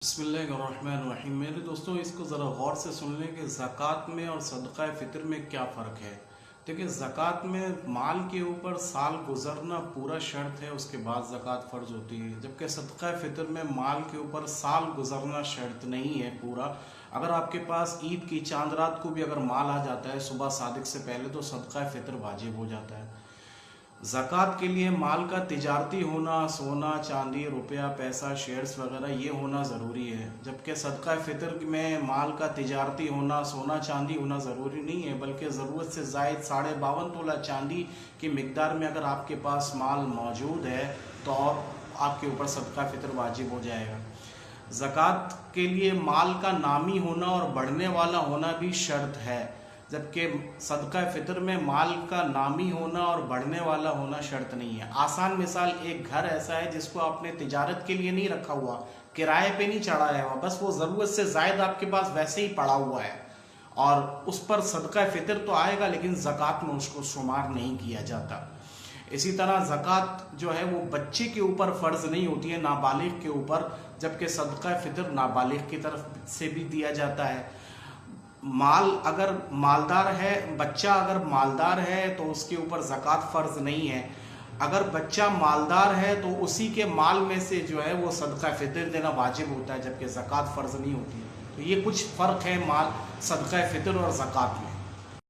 बिस्मिल्लाहिर्रहमानिर्रहीम। मेरे दोस्तों, इसको ज़रा गौर से सुन लें कि ज़कात में और सदक़ा फ़ितर में क्या फ़र्क है। देखिए, ज़कात में माल के ऊपर साल गुजरना पूरा शर्त है, उसके बाद ज़कात फ़र्ज होती है, जबकि सदक़ा फ़ितर में माल के ऊपर साल गुजरना शर्त नहीं है पूरा। अगर आपके पास ईद की चांद रात को भी अगर माल आ जाता है सुबह सादिक से पहले, तो सदक़ा फ़ितर वाजिब हो जाता है। ज़कात के लिए माल का तिजारती होना, सोना चांदी रुपया पैसा शेयर्स वगैरह ये होना ज़रूरी है, जबकि सदका फ़ितर में माल का तिजारती होना, सोना चांदी होना ज़रूरी नहीं है, बल्कि ज़रूरत से ज़ायद 52.5 तोला चांदी की मिकदार में अगर आपके पास माल मौजूद है तो आपके ऊपर सदका फ़ितर वाजिब हो जाएगा। ज़कात के लिए माल का नामी होना और बढ़ने वाला होना भी शर्त है, जबकि सदका फ़ितर में माल का नामी होना और बढ़ने वाला होना शर्त नहीं है। आसान मिसाल, एक घर ऐसा है जिसको आपने तिजारत के लिए नहीं रखा हुआ, किराए पे नहीं चढ़ाया हुआ, बस वो ज़रूरत से ज़ायद आपके पास वैसे ही पड़ा हुआ है और उस पर सदका फ़ितर तो आएगा, लेकिन ज़कात में उसको शुमार नहीं किया जाता। इसी तरह ज़कात जो है वो बच्चे के ऊपर फ़र्ज़ नहीं होती है, नाबालिग के ऊपर, जबकि सदका फ़ितर नाबालिग की तरफ से भी दिया जाता है। माल अगर मालदार है, बच्चा अगर मालदार है तो उसके ऊपर ज़कात फ़र्ज़ नहीं है। अगर बच्चा मालदार है तो उसी के माल में से जो है वो सदका फ़ितर देना वाजिब होता है, जबकि ज़कात फ़र्ज़ नहीं होती है। तो ये कुछ फ़र्क है माल, सदका फ़ितर और ज़कात में।